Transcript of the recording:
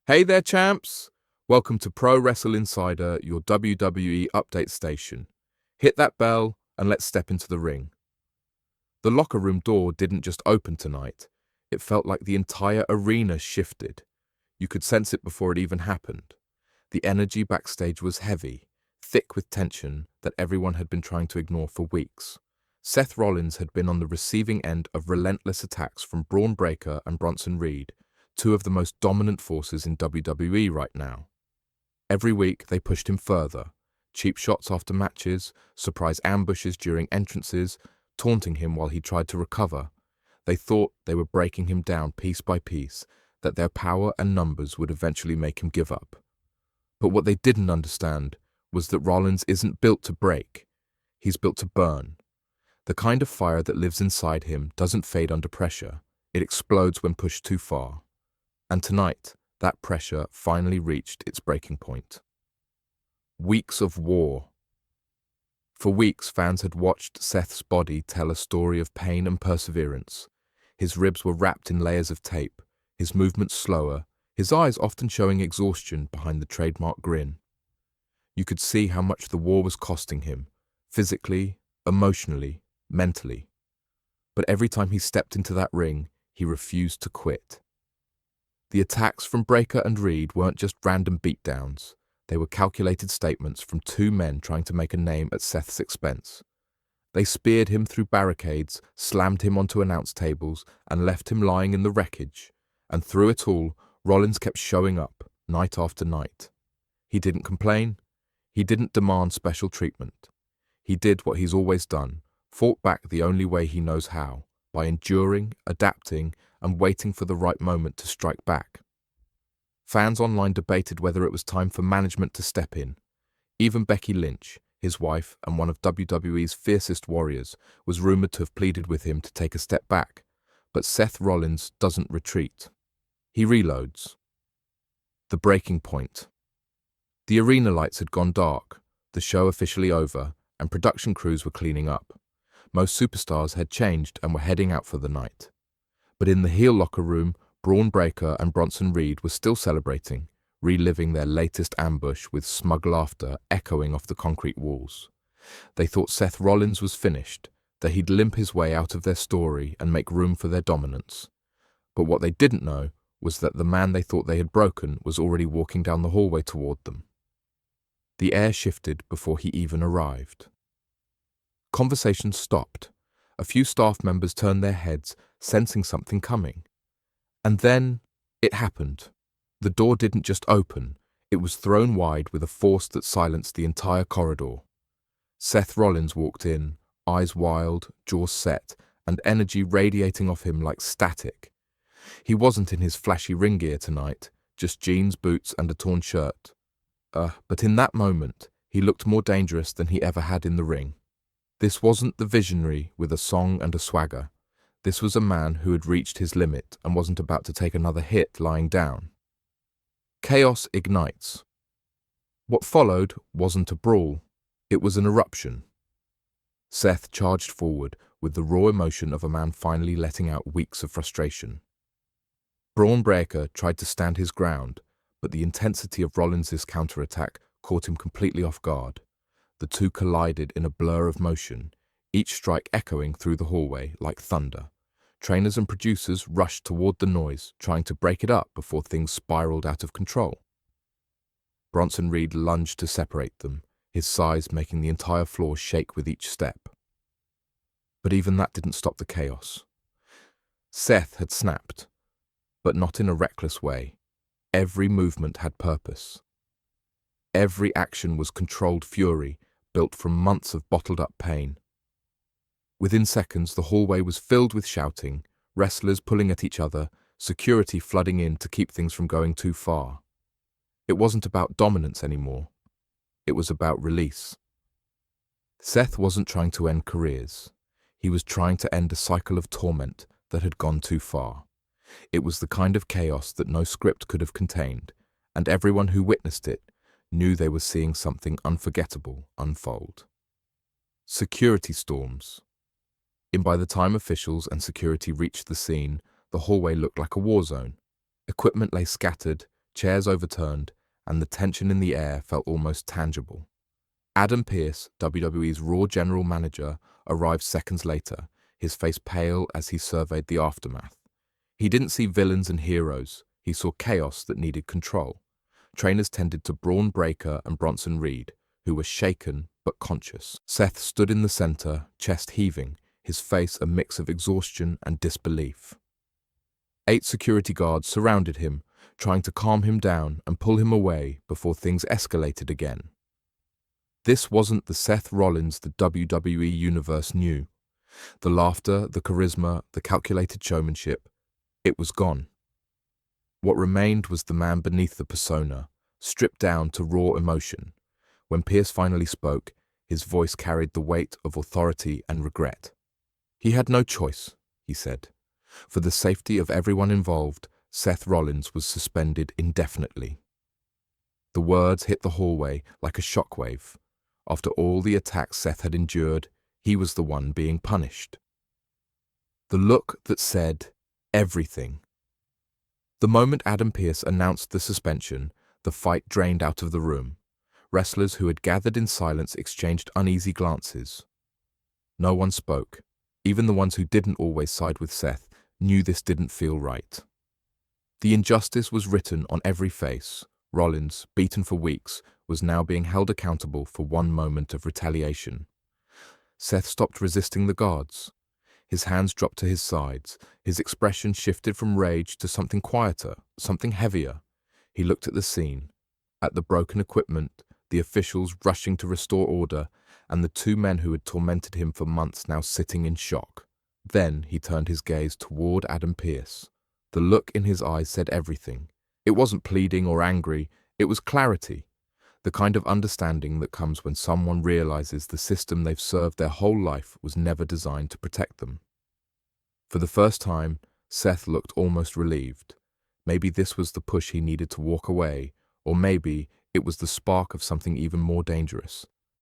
Hey there, champs! Welcome to Pro Wrestle Insider, your WWE update station. Hit that bell and let's step into the ring. The locker room door didn't just open tonight. It felt like the entire arena shifted. You could sense it before it even happened. The energy backstage was heavy, thick with tension that everyone had been trying to ignore for weeks. Seth Rollins had been on the receiving end of relentless attacks from Braun Breaker and Bronson, two of the most dominant forces in WWE right now. Every week, they pushed him further. Cheap shots after matches, surprise ambushes during entrances, taunting him while he tried to recover. They thought they were breaking him down piece by piece, that their power and numbers would eventually make him give up. But what they didn't understand was that Rollins isn't built to break. He's built to burn. The kind of fire that lives inside him doesn't fade under pressure. It explodes when pushed too far. And tonight, that pressure finally reached its breaking point. Weeks of war. For weeks, fans had watched Seth's body tell a story of pain and perseverance. His ribs were wrapped in layers of tape, his movements slower, his eyes often showing exhaustion behind the trademark grin. You could see how much the war was costing him, physically, emotionally, mentally. But every time he stepped into that ring, he refused to quit. The attacks from Breaker and Reed weren't just random beatdowns. They were calculated statements from two men trying to make a name at Seth's expense. They speared him through barricades, slammed him onto announce tables, and left him lying in the wreckage. And through it all, Rollins kept showing up, night after night. He didn't complain. He didn't demand special treatment. He did what he's always done, fought back the only way he knows how, by enduring, adapting, and waiting for the right moment to strike back. Fans online debated whether it was time for management to step in. Even Becky Lynch, his wife and one of WWE's fiercest warriors, was rumored to have pleaded with him to take a step back. But Seth Rollins doesn't retreat. He reloads. The breaking point. The arena lights had gone dark, the show officially over, and production crews were cleaning up. Most superstars had changed and were heading out for the night. But in the heel locker room, Braun Breaker and Bronson were still celebrating, reliving their latest ambush with smug laughter echoing off the concrete walls. They thought Seth Rollins was finished, that he'd limp his way out of their story and make room for their dominance. But what they didn't know was that the man they thought they had broken was already walking down the hallway toward them. The air shifted before he even arrived. Conversation stopped. A few staff members turned their heads, sensing something coming. And then it happened. The door didn't just open, it was thrown wide with a force that silenced the entire corridor. Seth Rollins walked in, eyes wild, jaws set, and energy radiating off him like static. He wasn't in his flashy ring gear tonight, just jeans, boots, and a torn shirt. But in that moment, he looked more dangerous than he ever had in the ring. This wasn't the visionary with a song and a swagger. This was a man who had reached his limit and wasn't about to take another hit lying down. Chaos ignites. What followed wasn't a brawl. It was an eruption. Seth charged forward with the raw emotion of a man finally letting out weeks of frustration. Braun Breaker tried to stand his ground, but the intensity of Rollins' counterattack caught him completely off guard. The two collided in a blur of motion, each strike echoing through the hallway like thunder. Trainers and producers rushed toward the noise, trying to break it up before things spiraled out of control. Bronson lunged to separate them, his size making the entire floor shake with each step. But even that didn't stop the chaos. Seth had snapped, but not in a reckless way. Every movement had purpose. Every action was controlled fury, built from months of bottled-up pain. Within seconds, the hallway was filled with shouting, wrestlers pulling at each other, security flooding in to keep things from going too far. It wasn't about dominance anymore. It was about release. Seth wasn't trying to end careers. He was trying to end a cycle of torment that had gone too far. It was the kind of chaos that no script could have contained, and everyone who witnessed it knew they were seeing something unforgettable unfold. Security storms. By the time officials and security reached the scene, the hallway looked like a war zone. Equipment lay scattered, Chairs overturned, and the tension in the air felt almost tangible. Adam Pearce, WWE's Raw general manager, arrived seconds later, his face pale as he surveyed the aftermath. He didn't see villains and heroes, he saw chaos that needed control. Trainers tended to Braun Breaker and Bronson Reed, who were shaken but conscious. Seth stood in the center, chest heaving, his face a mix of exhaustion and disbelief. 8 security guards surrounded him, trying to calm him down and pull him away before things escalated again. This wasn't the Seth Rollins the WWE Universe knew. The laughter, the charisma, the calculated showmanship, it was gone. What remained was the man beneath the persona, stripped down to raw emotion. When Pearce finally spoke, his voice carried the weight of authority and regret. He had no choice, he said. For the safety of everyone involved, Seth Rollins was suspended indefinitely. The words hit the hallway like a shockwave. After all the attacks Seth had endured, he was the one being punished. The look that said everything. The moment Adam Pearce announced the suspension, the fight drained out of the room. Wrestlers who had gathered in silence exchanged uneasy glances. No one spoke. Even the ones who didn't always side with Seth knew this didn't feel right. The injustice was written on every face. Rollins, beaten for weeks, was now being held accountable for one moment of retaliation. Seth stopped resisting the guards. His hands dropped to his sides. His expression shifted from rage to something quieter, something heavier. He looked at the scene, at the broken equipment, the officials rushing to restore order, and the 2 men who had tormented him for months now sitting in shock. Then he turned his gaze toward Adam Pearce. The look in his eyes said everything. It wasn't pleading or angry, it was clarity. The kind of understanding that comes when someone realizes the system they've served their whole life was never designed to protect them. For the first time, Seth looked almost relieved. Maybe this was the push he needed to walk away, or maybe it was the spark of something even more dangerous.